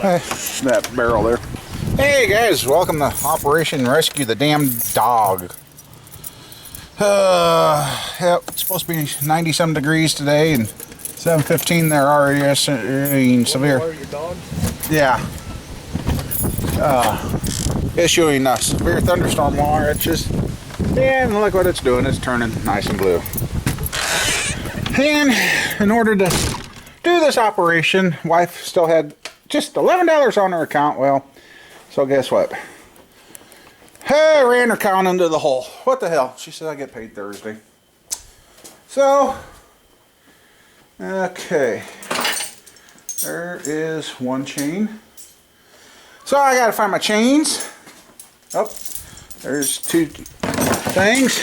that barrel there. Hey guys, welcome to Operation Rescue the Damn Dog. Yep, it's supposed to be 90-some degrees today, and 7:15 they're already issuing severe. Yeah. Issuing severe thunderstorm watches. And look what it's doing, it's turning nice and blue. And in order to do this operation, wife still had just $11 on her account. Well, so guess what? I ran her account into the hole. What the hell? She said I get paid Thursday. So, okay. There is one chain. So I gotta find my chains. Oh, there's two things.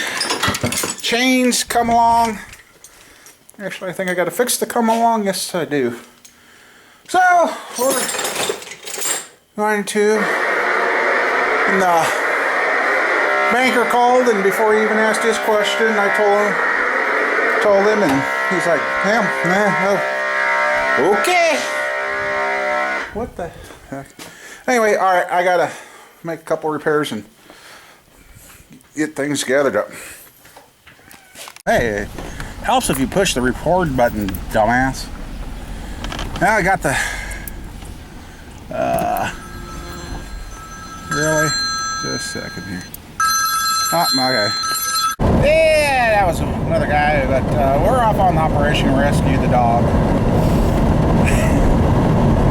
Chains come along. Actually, I think I gotta fix the come along. Yes, I do. So, we're going to, and the banker called, and before he even asked his question, I told him, and he's like, yeah, okay. What the heck? Anyway, all right, I gotta make a couple repairs and get things gathered up. Hey, it helps if you push the record button, dumbass. Now I got the, really? Just a second here. Oh, okay. Yeah, that was another guy, but we're off on the Operation Rescue the Dog.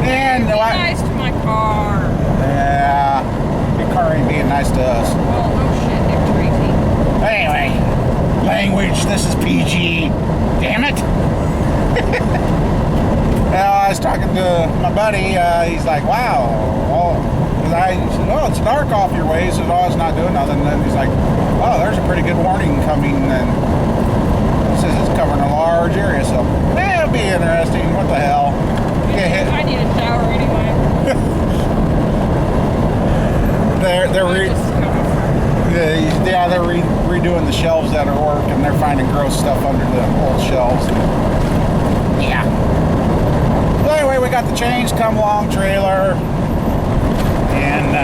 And be nice to my car. Yeah, your car ain't being nice to us. Oh, no shit, they're crazy. Anyway, language, this is PG. Damn it. I was talking to my buddy, he's like, wow. I said, oh, it's dark off your way. He said, oh, it's not doing nothing. And then he's like, oh, there's a pretty good warning coming. And he says it's covering a large area, so it'll be interesting. What the hell? Get hit. I need a shower anyway. they're redoing the shelves at our work, and they're finding gross stuff under the old shelves. Yeah. So anyway, we got the chains come along trailer, and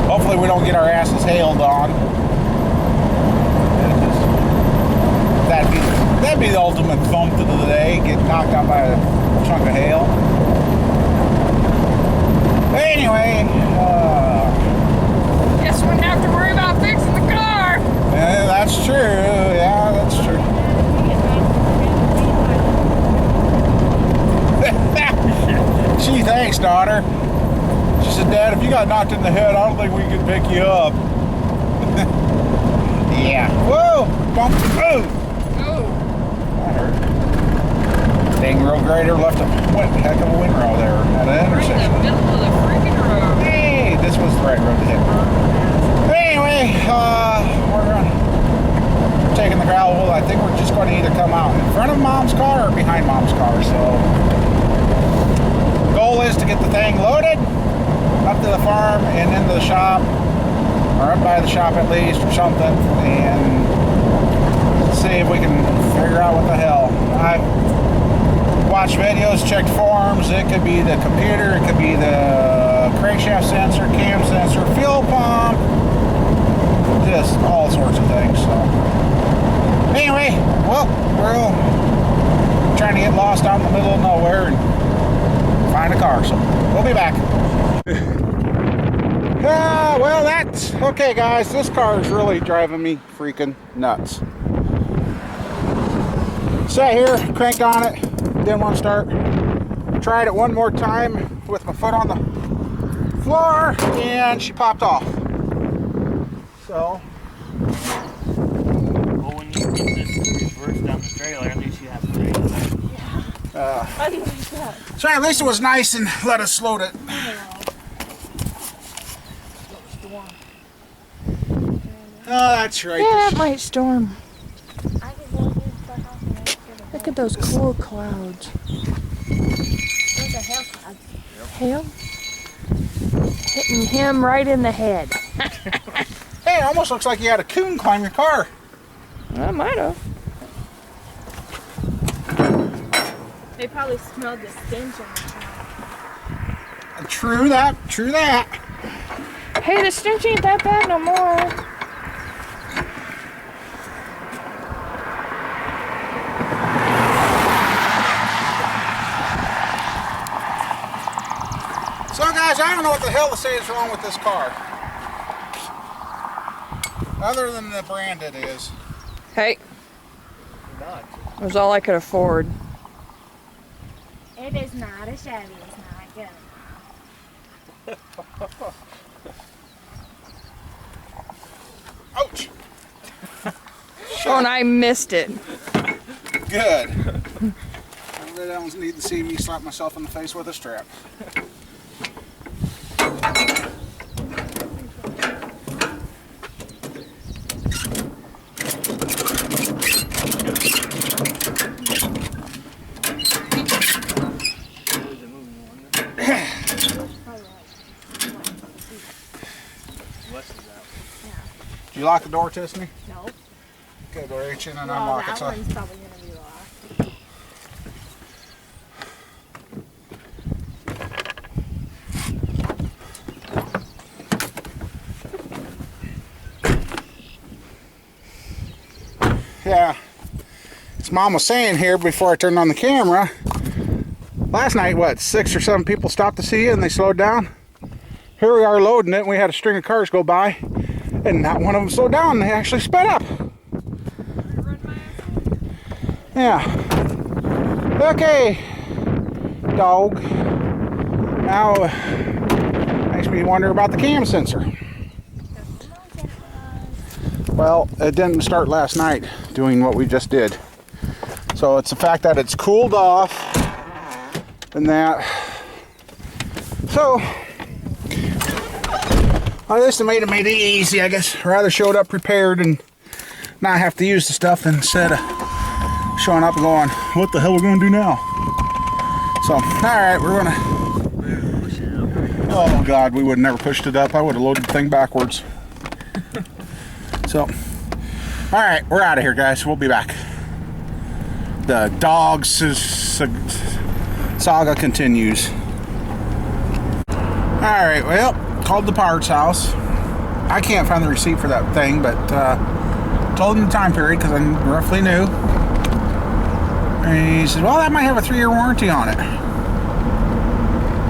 hopefully we don't get our asses hailed on. That'd be the ultimate thump of the day, get knocked out by a chunk of hail. But anyway, guess we wouldn't have to worry about fixing the car. Yeah, that's true. Yeah, that's true. Gee, thanks, daughter. She said, Dad, if you got knocked in the head, I don't think we could pick you up. Yeah. Whoa! Bump. Oh! That hurt. Dang road grader left a heck of a windrow there at an intersection. Right in the middle of the freaking road. Hey, this was the right road to hit. Anyway, we're taking the gravel. I think we're just going to either come out in front of Mom's car or behind Mom's car. So, the goal is to get the thing loaded up to the farm and into the shop, or up by the shop at least, or something, and see if we can figure out what the hell. I've watched videos, checked forums. It could be the computer, it could be the crankshaft sensor, cam sensor, fuel pump, just all sorts of things. So anyway, well, we're trying to get lost out in the middle of nowhere and find a car, so we'll be back. Well, that's okay, guys. This car is really driving me freaking nuts. Sat here, cranked on it, didn't want to start. Tried it one more time with my foot on the floor, and she popped off. So, well, when you get this to reverse down the trailer, at least you have three. I didn't like that. So at least it was nice and let us load it. Oh, that's right. Yeah, it might storm. Look at those cool clouds. Those are hail clouds. Hail? Hitting him right in the head. Hey, it almost looks like you had a coon climb your car. I might have. They probably smelled the stench on the car. True that. True that. Hey, the stench ain't that bad no more. So guys, I don't know what the hell to say is wrong with this car. Other than the brand it is. Hey, it was all I could afford. It is not a Chevy. It's not good. Ouch! Oh, and I missed it. Good. Everybody else need to see me slap myself in the face with a strap. Did you lock the door, Tiffany? No. Okay, go reach in and Well, unlock that it. So. one's probably going to be locked. Yeah, as Mom was saying here before I turned on the camera, last night, what, 6 or 7 people stopped to see it and they slowed down? Here we are loading it and we had a string of cars go by and not one of them slowed down, they actually sped up. Yeah. Okay, dog. Now, makes me wonder about the cam sensor. Well, it didn't start last night doing what we just did. So it's the fact that it's cooled off and that. So, at least it made it easy, I guess. Rather showed up prepared and not have to use the stuff instead of showing up and going, what the hell are we going to do now? So, alright, we're going to... Oh God, we would have never pushed it up. I would have loaded the thing backwards. So, alright, we're out of here, guys. We'll be back. The dogs saga continues. Alright, well, called the parts house. I can't find the receipt for that thing, but told him the time period because I roughly knew. And he said, well, that might have a 3-year warranty on it.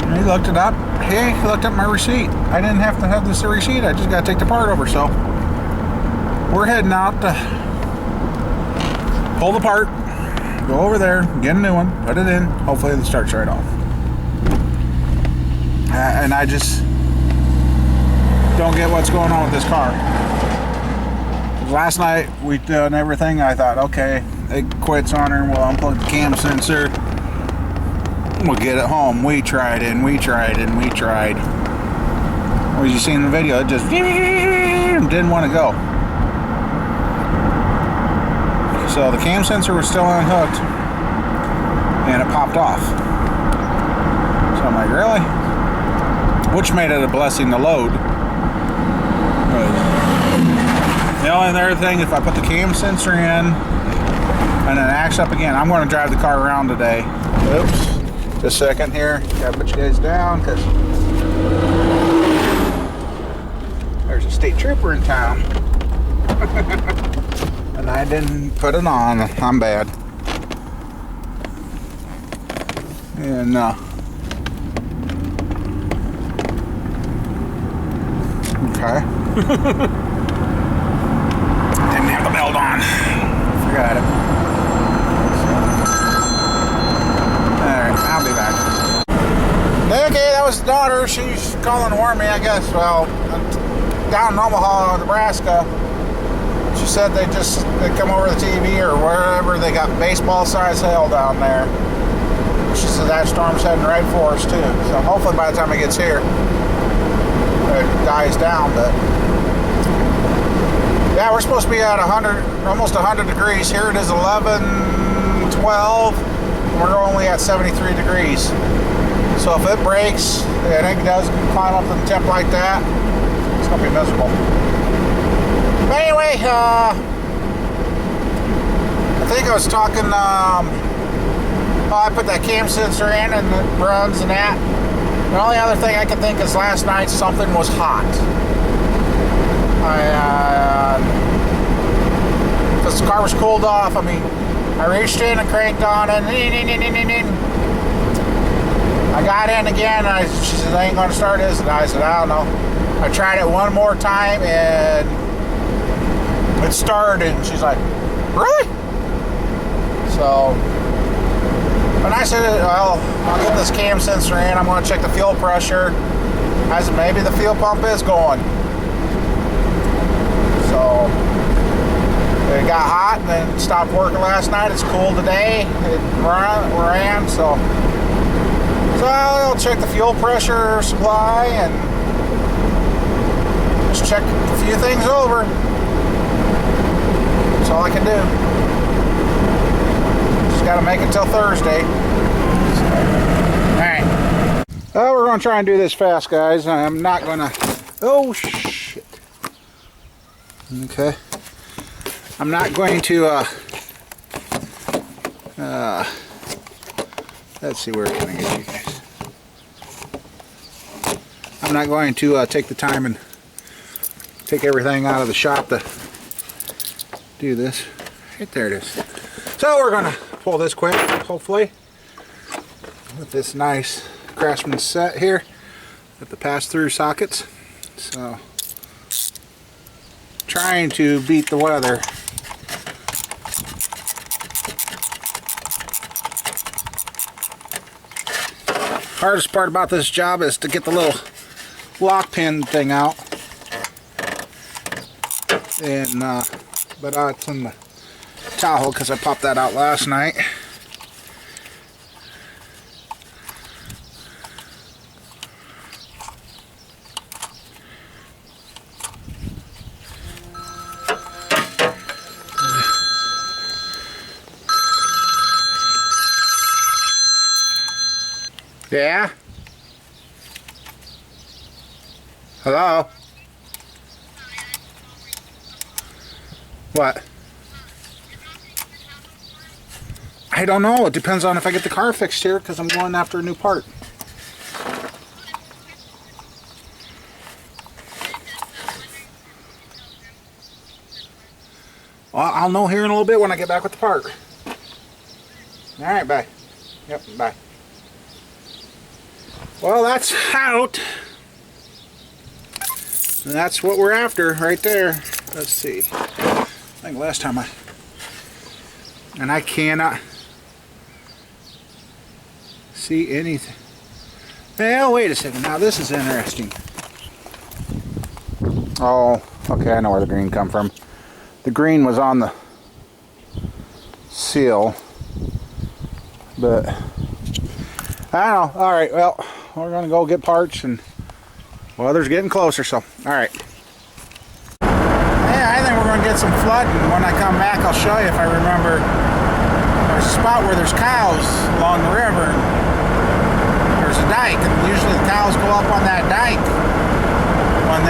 And he looked it up. Hey, he looked up my receipt. I didn't have to have this receipt. I just got to take the part over, so... We're heading out to pull the part, go over there, get a new one, put it in, hopefully it starts right off. And I just don't get what's going on with this car. Last night we done everything, I thought, okay, it quits on her, we'll unplug the cam sensor, we'll get it home. We tried and we tried and we tried. Well, as you seen in the video, it just didn't want to go. So the cam sensor was still unhooked and it popped off. So I'm like, really? Which made it a blessing to load. The only other thing, if I put the cam sensor in and then acts up again, I'm going to drive the car around today. Oops. Just a second here. Got to put you guys down because there's a state trooper in town. And I didn't put it on. I'm bad. And okay. Didn't have the belt on. Forgot it. Alright, I'll be back. Okay, that was the daughter. She's calling to warn me, I guess. Well, down in Omaha, Nebraska. She said they come over the TV or wherever, they got baseball-sized hail down there. She said that storm's heading right for us too. So hopefully by the time it gets here, it dies down. But yeah, we're supposed to be at 100, almost 100 degrees. Here it is 11, 12. We're only at 73 degrees. So if it breaks, and it does climb up to the temp like that, it's gonna be miserable. But anyway, I think I was talking, I put that cam sensor in and it runs and that. The only other thing I can think is last night something was hot. Because the car was cooled off. I mean, I reached in and cranked on it. I got in again. She said, I ain't going to start this. And I said, I don't know. I tried it one more time and it started. And she's like, really? So, and I said, well, I'll get this cam sensor in. I'm going to check the fuel pressure. I said, maybe the fuel pump is going. So, it got hot and then stopped working last night. It's cool today. It ran, so I'll check the fuel pressure supply and just check a few things over. That's all I can do. Just got to make it till Thursday. Alright. Well, we're going to try and do this fast, guys. I'm not going to... Oh, shit. Okay. I'm not going to... let's see, where can I get you guys? I'm not going to take the time and take everything out of the shop to do this. Right there it is. So we're going to pull this quick, hopefully, with this nice Craftsman set here with the pass-through sockets. So, trying to beat the weather. Hardest part about this job is to get the little lock pin thing out. And but it's in the Tahoe because I popped that out last night. Yeah? Hello? What? I don't know. It depends on if I get the car fixed here because I'm going after a new part. Well, I'll know here in a little bit when I get back with the part. Alright, bye. Yep, bye. Well, that's out. And that's what we're after right there. Let's see. I think last time and I cannot see anything. Well, wait a second. Now this is interesting. Oh, okay. I know where the green come from. The green was on the seal, but I don't know. All right. Well, we're gonna go get parts, and weather's getting closer. So, all right. Yeah, I think we're gonna get some flooding. When I come back, I'll show you if I remember. There's a spot where there's cows along the river. There's a dike, and usually the cows go up on that dike when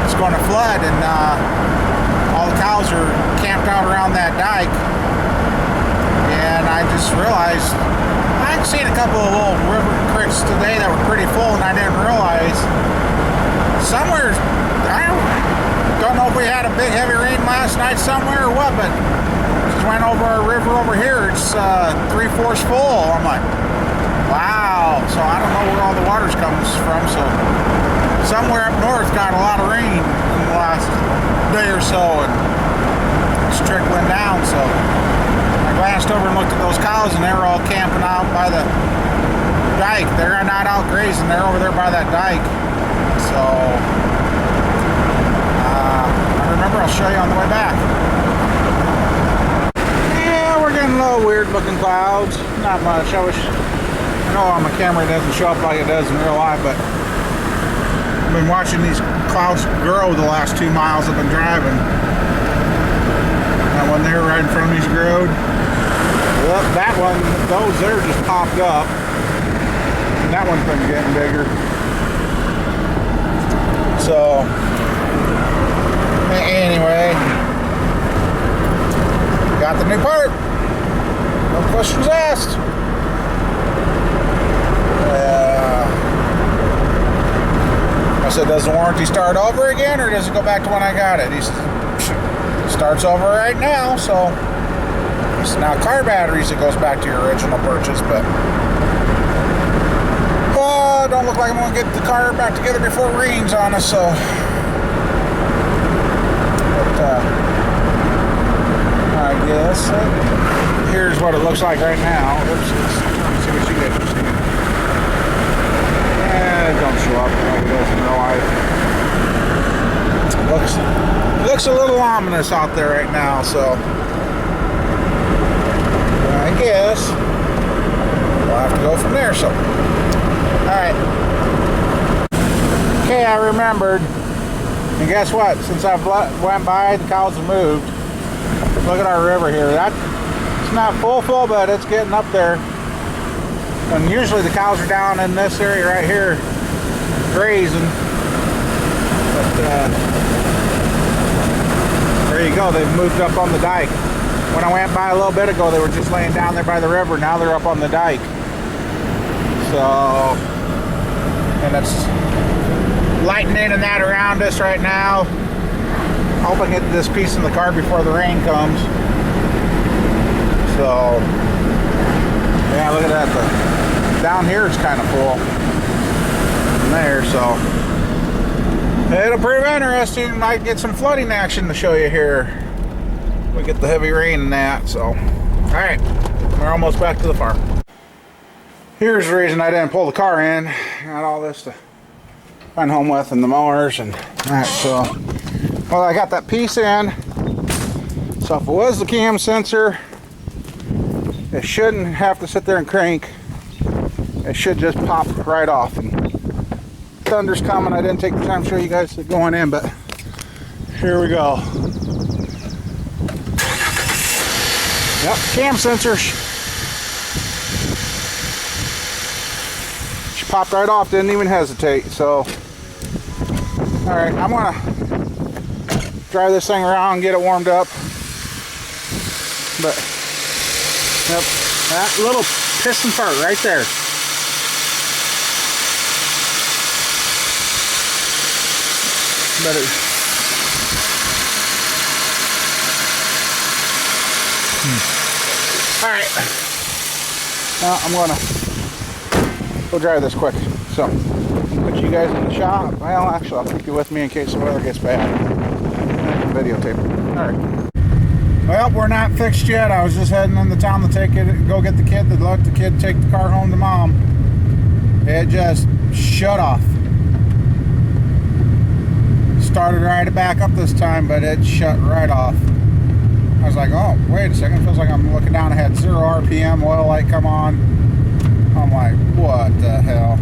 it's going to flood, and all the cows are camped out around that dike. And I just realized I'd seen a couple of little river creeks today that were pretty full, and I didn't realize somewhere, I don't know if we had a big heavy rain last night somewhere or what, but just went over our river over here. It's 3/4 full. I'm like, wow. So I don't know where all the water comes from. So somewhere up north got a lot of rain in the last day or so, and it's trickling down. So I glanced over and looked at those cows, and they were all camping out by the dike. They're not out grazing. They're over there by that dike. So I remember, I'll show you on the way back. Yeah, we're getting a little weird looking clouds. Not much. I know on the camera it doesn't show up like it does in real life, but I've been watching these clouds grow the last 2 miles I've been driving. And when they were right in front of me, growed. Well, that one, those there just popped up. And that one's been getting bigger. So, anyway, got the new part. No questions asked. I said, does the warranty start over again, or does it go back to when I got it? He said, starts over right now, so it's now car batteries, it goes back to your original purchase, but don't look like I'm gonna get the car back together before it rains on us, so but I guess here's what it looks like right now. Oops, let's see what you get to see. It don't show up like it does in real life. Looks a little ominous out there right now, so I guess we'll have to go from there. So, alright. Okay, I remembered. And guess what? Since I've went by, the cows have moved. Look at our river here. It's not full, but it's getting up there. And usually the cows are down in this area right here grazing. But there you go. They've moved up on the dike. When I went by a little bit ago, they were just laying down there by the river. Now they're up on the dike. So, and it's lightning and that around us right now. Hoping to get this piece in the car before the rain comes. So, yeah, look at that. Down here it's kind of full. From there, so it'll prove interesting. Might get some flooding action to show you here. We get the heavy rain and that. So, all right, we're almost back to the farm. Here's the reason I didn't pull the car in. Got all this to find home with and the mowers and that. So, well, I got that piece in. So if it was the cam sensor, it shouldn't have to sit there and crank. It should just pop right off. And thunder's coming. I didn't take the time to show you guys it going in, but here we go. Yep, cam sensor. She popped right off, didn't even hesitate. So, all right, I'm gonna drive this thing around and get it warmed up. But, yep, that little piston part right there. But it, all right. Now I'm gonna go drive this quick. So, put you guys in the shop. Well, actually, I'll keep you with me in case the weather gets bad. And videotape. All right. Well, we're not fixed yet. I was just heading into town to go get the kid. To let the kid take the car home to mom. It just shut off. Started right back up this time, but it shut right off. I was like, oh, wait a second. It feels like I'm looking down. I had 0 RPM, oil light come on. I'm like, what the hell?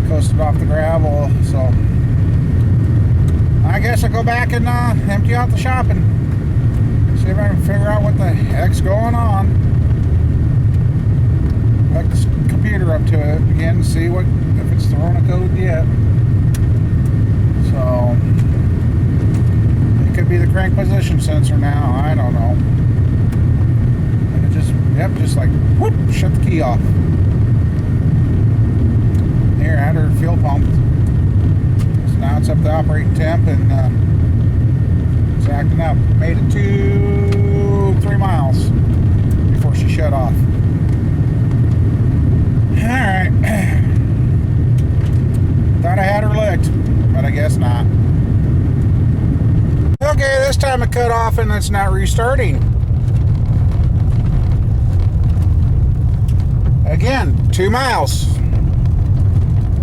Coasted off the gravel. So I guess I'll go back and empty out the shop and see if I can figure out what the heck's going on. Hook the computer up to it again, see what if it's throwing a code yet. So it could be the crank position sensor now. I don't know. And it just like whoop, shut the key off. Here, I had her fuel pumped. So now it's up to operating temp and it's acting up. Made it 2-3 miles before she shut off. Alright. Thought I had her licked, but I guess not. Okay, this time it cut off and it's not restarting. Again, 2 miles.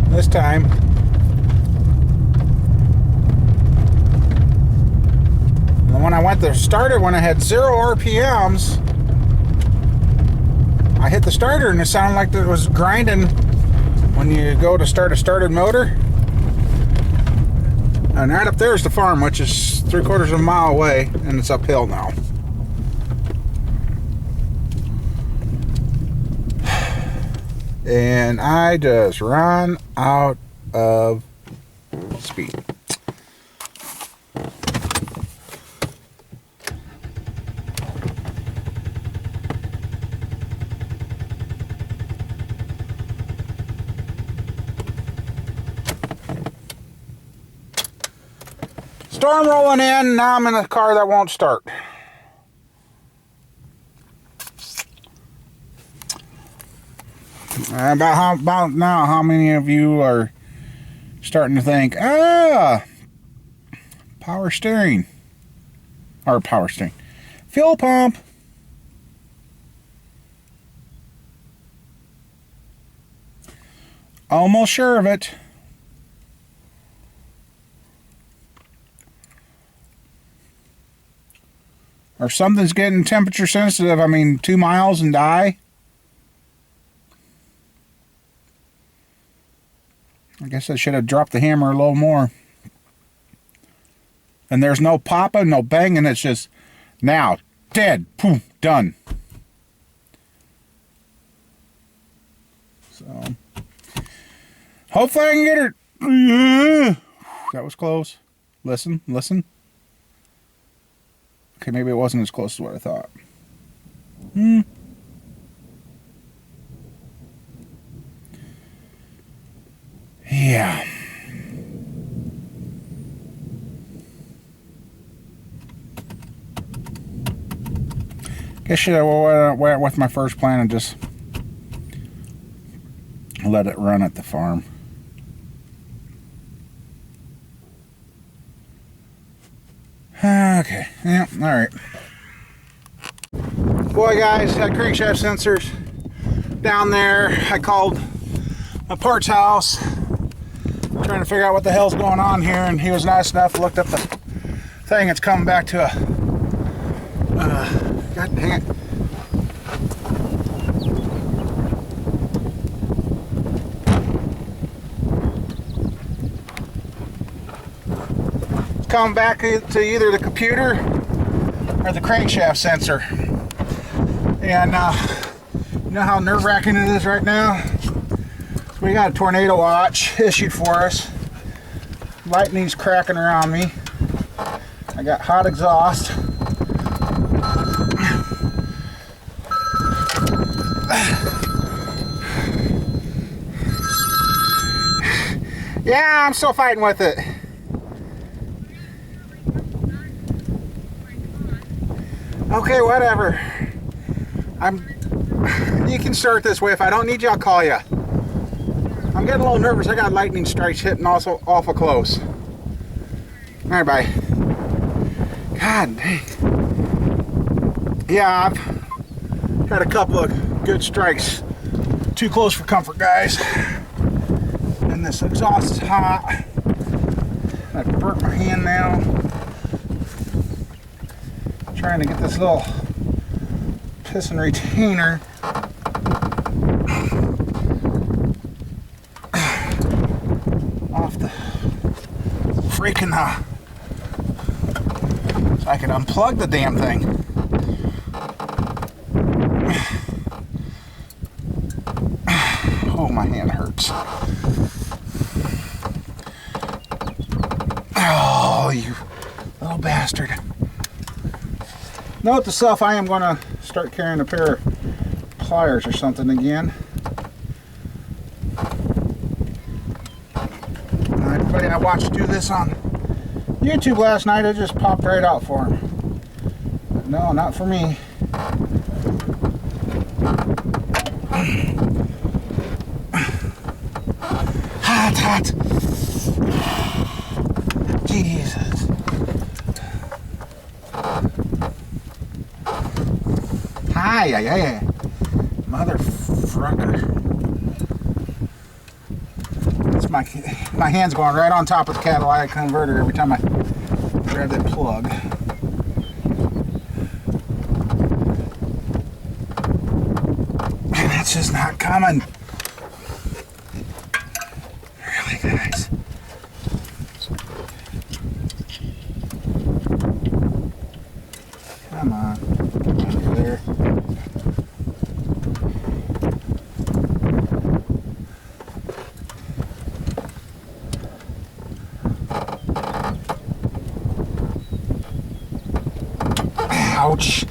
This time. And when I went to start it, when I had 0 RPMs, I hit the starter and it sounded like it was grinding when you go to start a started motor. And right up there is the farm, which is 3/4 of a mile away, and it's uphill now. And I just run out of speed. Storm rolling in. Now I'm in a car that won't start. About now, how many of you are starting to think, power steering. Fuel pump. Almost sure of it. Or something's getting temperature sensitive. I mean, 2 miles and die. I guess I should have dropped the hammer a little more. And there's no popping, no banging. It's just now, dead, poof, done. So, hopefully I can get her. That was close. Listen. Okay, maybe it wasn't as close as what I thought. Yeah. Guess should have went with my first plan and just let it run at the farm. Okay, yeah, all right. Boy, guys, that crankshaft sensors down there. I called a parts house, trying to figure out what the hell's going on here, and he was nice enough to look up the thing. It's coming back to a god dang it. It's coming back to either the computer or the crankshaft sensor. And you know how nerve-wracking it is right now? We got a tornado watch issued for us. Lightning's cracking around me. I got hot exhaust. Yeah, I'm still fighting with it. Okay, whatever. You can start this way. If I don't need you, I'll call you. I'm getting a little nervous. I got lightning strikes hitting also awful close. Alright, bye. God dang. Yeah, I've had a couple of good strikes. Too close for comfort, guys. And this exhaust is hot. I burnt my hand now. Trying to get this little piston retainer off the freaking so I can unplug the damn thing. Oh, my hand hurts. Oh, you little bastard. Note to self, I am going to start carrying a pair of pliers or something again. Everybody I watched do this on YouTube last night, it just popped right out for him. But no, not for me. Hot. Jesus. Hi, mother frucker. It's my hand's going right on top of the catalytic converter every time I grab that plug. And it's just not coming. Really, guys. Come on. Over there. Ouch.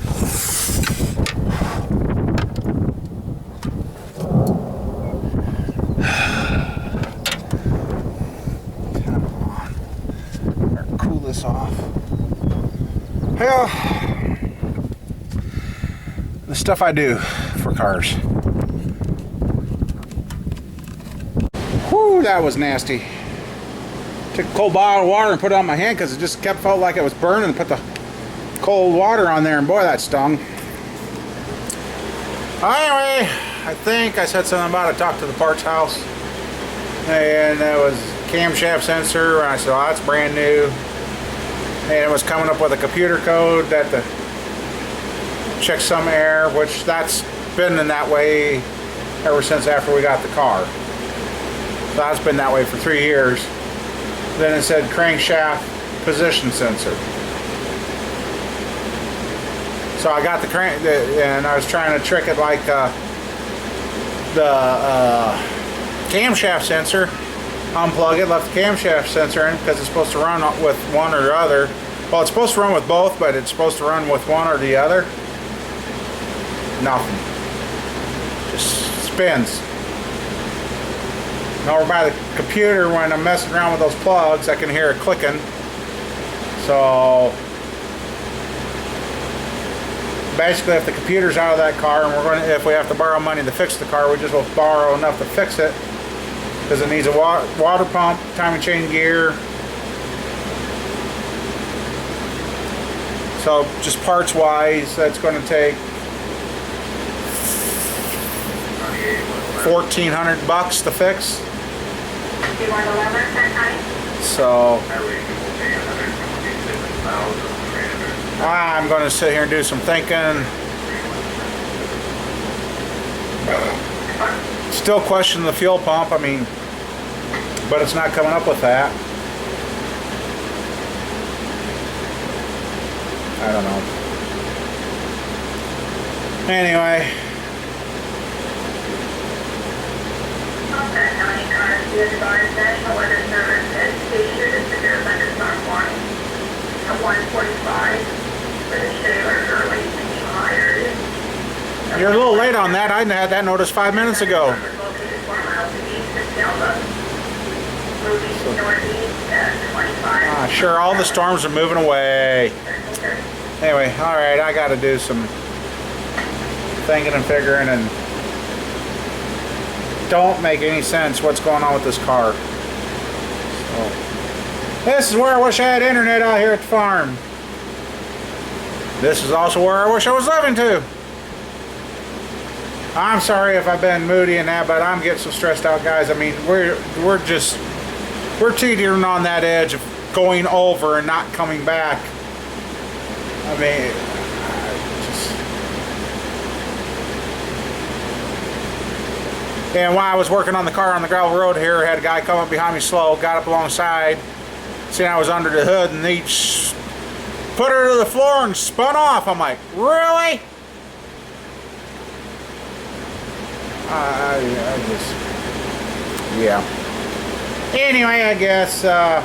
the stuff I do for cars. Whew, that was nasty. Took a cold bottle of water and put it on my hand because it just felt like it was burning, and put the cold water on there, and boy, that stung. Anyway, I think I said something about it. Talked to the parts house, and that was camshaft sensor. And I said, oh, that's brand new. And it was coming up with a computer code that the check some air, which that's been in that way ever since after we got the car. So that's been that way for 3 years. Then it said crankshaft position sensor. So I got the crank, and I was trying to trick it like the camshaft sensor. Unplug it, left the camshaft sensor in because it's supposed to run with one or the other. Well, it's supposed to run with both, but it's supposed to run with one or the other. Nothing. Just spins. And over by the computer, when I'm messing around with those plugs, I can hear it clicking. So basically, if the computer's out of that car, and if we have to borrow money to fix the car, we just will borrow enough to fix it, because it needs a water pump, timing chain gear. So just parts wise, that's going to take $1,400 to fix. So I'm going to sit here and do some thinking. Still question the fuel pump, I mean, but it's not coming up with that. I don't know. Anyway. National Weather Service has issued a severe thunderstorm warning at 1:45 for the Shaler, Early, and Lehigh areas. You're a little late on that. I had that notice 5 minutes ago. Located 4 miles east of Delta, moving northeast at 25. Sure, all the storms are moving away. Anyway, all right, I got to do some thinking and figuring, and don't make any sense what's going on with this car. So, this is where I wish I had internet out here at the farm. This is also where I wish I was living too. I'm sorry if I've been moody and that, but I'm getting so stressed out, guys. I mean, we're teetering on that edge of going over and not coming back. I mean, and while I was working on the car on the gravel road here, I had a guy come up behind me slow, got up alongside, seen I was under the hood, and he put her to the floor and spun off. I'm like, really? I just, yeah. Anyway, I guess I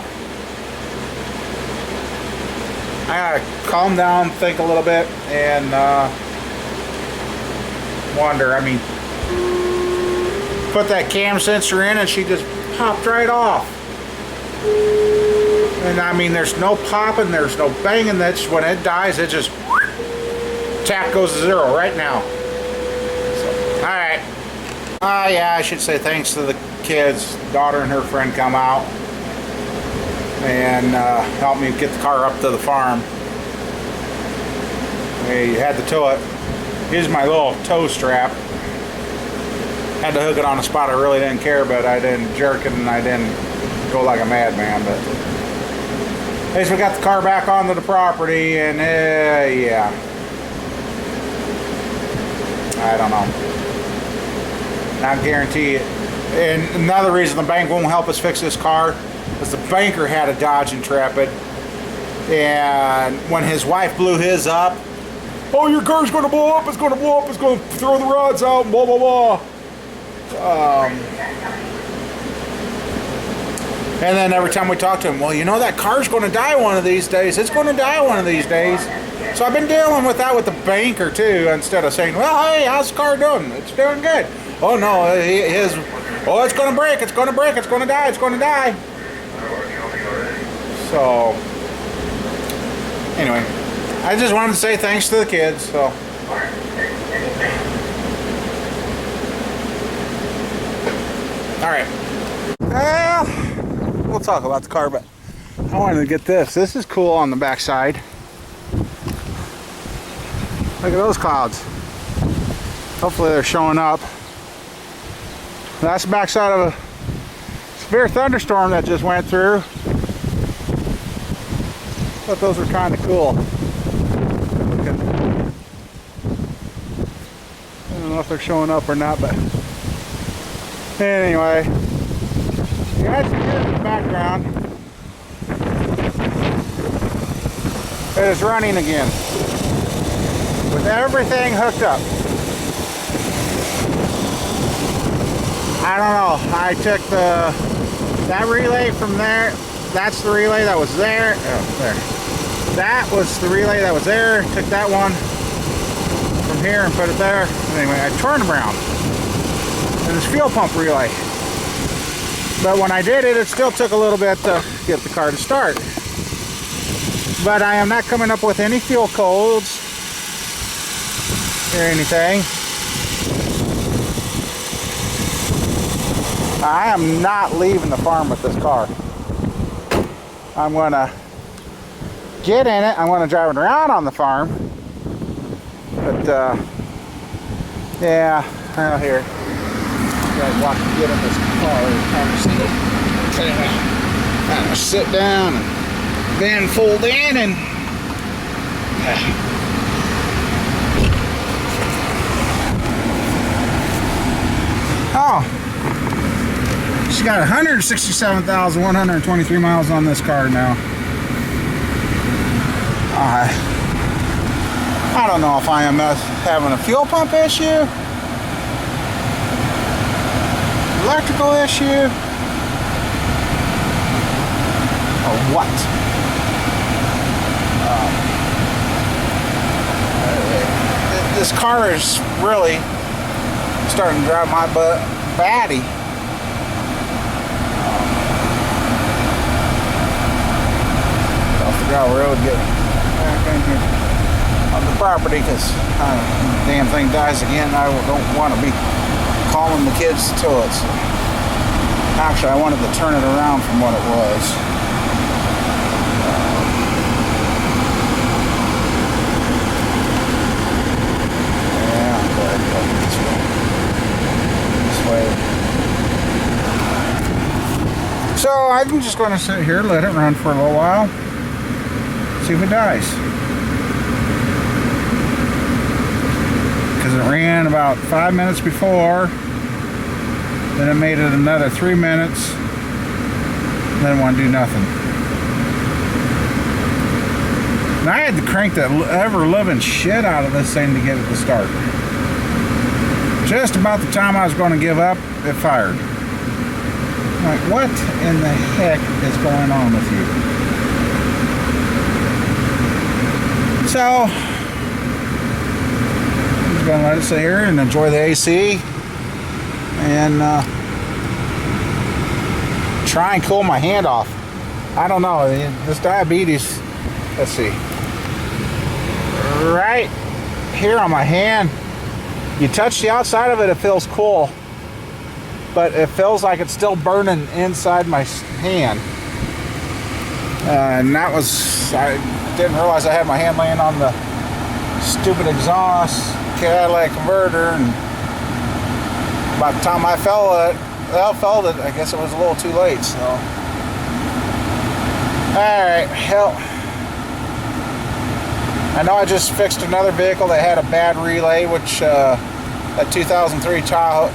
gotta calm down, think a little bit, and wonder. I mean, put that cam sensor in and she just popped right off. And I mean, there's no popping, there's no banging. That's when it dies, it just tap goes to zero right now. So, all right. Yeah, I should say thanks to the kids. Daughter and her friend come out and helped me get the car up to the farm. We had to tow it. Here's my little tow strap. Had to hook it on a spot I really didn't care, but I didn't jerk it and I didn't go like a madman. But at least we got the car back onto the property, and yeah, I don't know. Not guarantee it. And another reason the bank won't help us fix this car is the banker had a Dodge Intrepid, and when his wife blew his up, oh, your car's going to blow up, it's going to blow up, it's going to throw the rods out, and blah, blah, blah. And then every time we talk to him, well, you know, that car's going to die one of these days. It's going to die one of these days. So I've been dealing with that with the banker too, instead of saying, well, hey, how's the car doing? It's doing good. Oh no, oh, it's going to break, it's going to break, it's going to die, it's going to die. So anyway, I just wanted to say thanks to the kids. So All right. Well, we'll talk about the car, but I wanted to get this. This is cool on the back side. Look at those clouds. Hopefully they're showing up. That's the back side of a severe thunderstorm that just went through. But those are kind of cool. Looking. I don't know if they're showing up or not, but anyway, you guys can hear in the background. It is running again with everything hooked up. I don't know. I took that relay from there. That's the relay that was there. Oh, there. That was the relay that was there. Took that one from here and put it there. Anyway, I turned them around. And it's fuel pump relay. But when I did it, it still took a little bit to get the car to start. But I am not coming up with any fuel codes or anything. I am not leaving the farm with this car. I'm gonna get in it. I'm gonna drive it around on the farm. But yeah, out here. You guys watch me get in this car kind of sit down and then fold in and oh, she's got 167,123 miles on this car now. I don't know if I am having a fuel pump issue, electrical issue, or what. This car is really starting to drive my butt batty. Off the gravel road, get back in here on the property because the damn thing dies again. I don't want to be calling the kids to it. So actually, I wanted to turn it around from what it was. So I'm just going to sit here, let it run for a little while, see if it dies. Because it ran about 5 minutes before, then it made it another 3 minutes, then it won't do nothing. And I had to crank the ever-living shit out of this thing to get it to start. Just about the time I was going to give up, it fired. Like, what in the heck is going on with you? So, I'm just going to let it sit here and enjoy the AC and try and cool my hand off. I don't know, this diabetes, let's see, right here on my hand, you touch the outside of it, it feels cool. But it feels like it's still burning inside my hand. And that was, I didn't realize I had my hand laying on the stupid exhaust Cadillac converter, and by the time I felt it, I guess it was a little too late, so. Alright, hell. I know I just fixed another vehicle that had a bad relay, which, that 2003 Tahoe,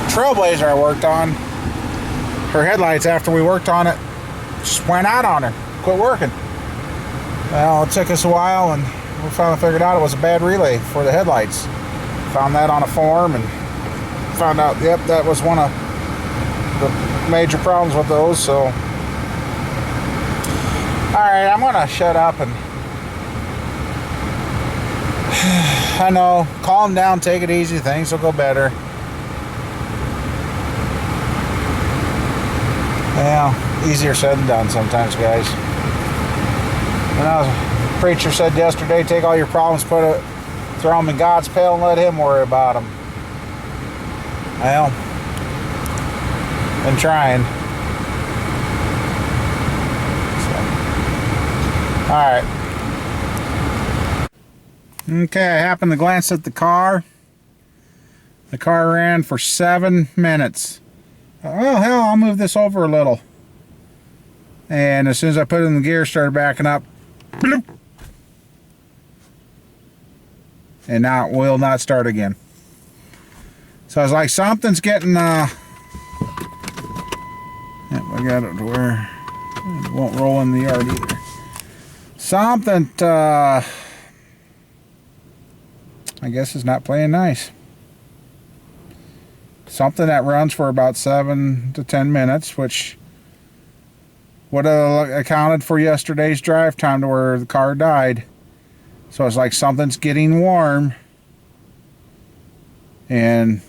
Trailblazer I worked on, her headlights after we worked on it just went out on her, quit working. Well, it took us a while and we finally figured out it was a bad relay for the headlights. Found that on a forum and found out, yep, that was one of the major problems with those. So alright, I'm gonna shut up and I know, calm down, take it easy, things will go better. Yeah, easier said than done sometimes, guys. You know, the preacher said yesterday, take all your problems, throw them in God's pail and let Him worry about them. Well, been trying. So. Alright. Okay, I happened to glance at the car. The car ran for 7 minutes. Oh, hell, I'll move this over a little. And as soon as I put it in the gear, started backing up. Bloop. And now it will not start again. So I was like, something's getting, yep, I got it to where it won't roll in the yard either. Something, I guess is not playing nice. Something that runs for about 7 to 10 minutes, which would have accounted for yesterday's drive time to where the car died. So it's like something's getting warm and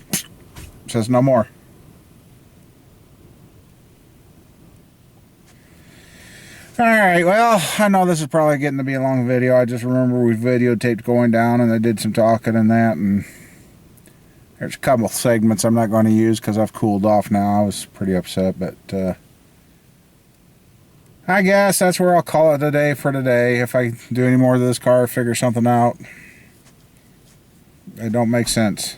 says no more. Alright, well, I know this is probably getting to be a long video. I just remember we videotaped going down and I did some talking and that, and there's a couple segments I'm not going to use because I've cooled off now. I was pretty upset, but I guess that's where I'll call it a day for today. If I do any more of this car, figure something out. It don't make sense.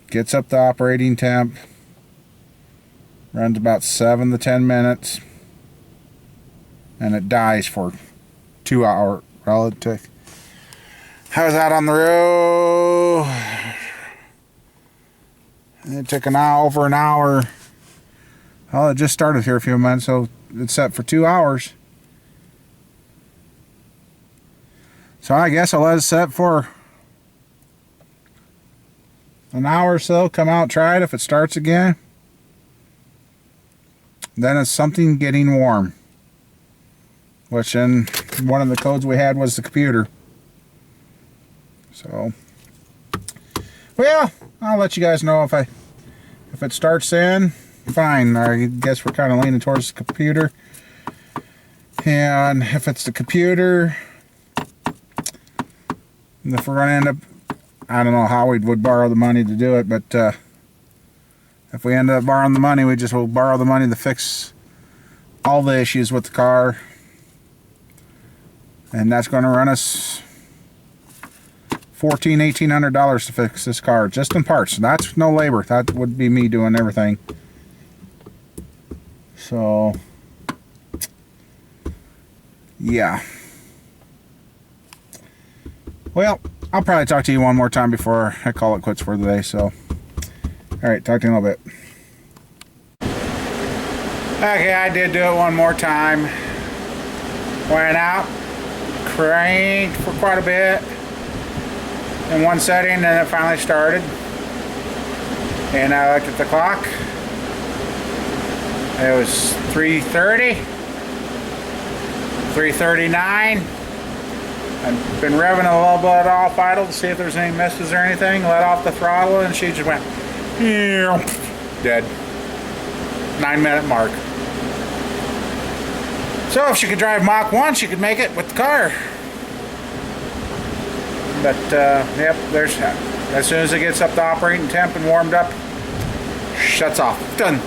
Gets up to operating temp. Runs about 7 to 10 minutes. And it dies for 2 hours relative. How's that on the road? It took over an hour. Well, it just started here a few minutes, so it's set for 2 hours. So I guess I'll let it set for an hour or so. Come out, try it. If it starts again, then it's something getting warm. Which in one of the codes we had was the computer. So, well, I'll let you guys know if it starts in. Fine. I guess we're kind of leaning towards the computer. And if it's the computer, if we're going to end up, I don't know how we would borrow the money to do it, but if we end up borrowing the money, we just will borrow the money to fix all the issues with the car. And that's going to run us $1,800 to fix this car, just in parts. That's no labor. That would be me doing everything. So, yeah. Well, I'll probably talk to you one more time before I call it quits for the day. So, alright, talk to you in a little bit. Okay, I did do it one more time. Went out, cranked for quite a bit in one setting, and then it finally started. And I looked at the clock. It was 3:30, 3:39. I've been revving a little bit off idle to see if there's any misses or anything. Let off the throttle and she just went dead. 9-minute mark. So if she could drive Mach 1, she could make it with the car. But yep, there's as soon as it gets up to operating temp and warmed up, shuts off. Done.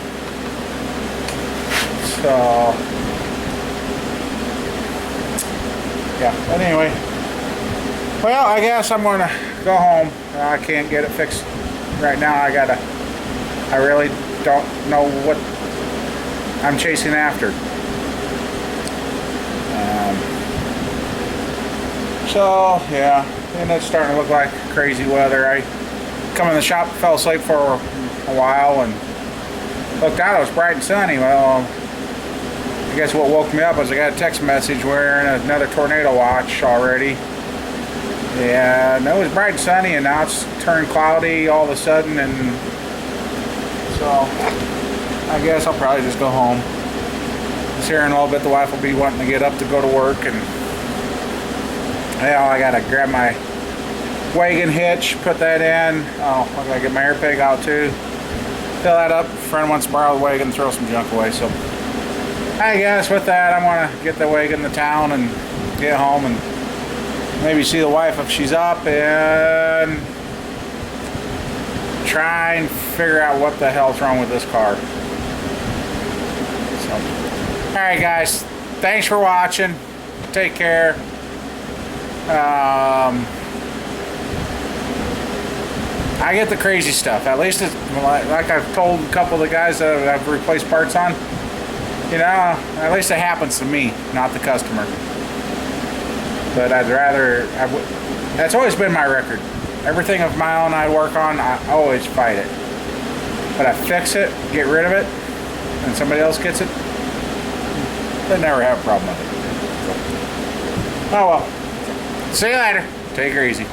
So, yeah, but anyway, well, I guess I'm going to go home. I can't get it fixed right now. I really don't know what I'm chasing after. So, yeah, and it's starting to look like crazy weather. I come in the shop, fell asleep for a while, and looked out, it was bright and sunny. Well, I guess what woke me up was I got a text message wearing another tornado watch already. And it was bright and sunny, and now it's turned cloudy all of a sudden, and so I guess I'll probably just go home. Just here in a little bit, the wife will be wanting to get up to go to work, and well, I gotta grab my wagon hitch, put that in. Oh, I gotta get my air pig out too. Fill that up. A friend wants to borrow the wagon, throw some junk away, so I guess with that, I want to get the wagon to town and get home and maybe see the wife if she's up and try and figure out what the hell's wrong with this car. So, all right, guys. Thanks for watching. Take care. I get the crazy stuff. At least it's like I've told a couple of the guys that I've replaced parts on. You know, at least it happens to me, not the customer. But I'd rather. That's always been my record. Everything of my own I work on, I always fight it. But I fix it, get rid of it, and somebody else gets it. They never have a problem with it. So, oh well. See you later. Take her easy.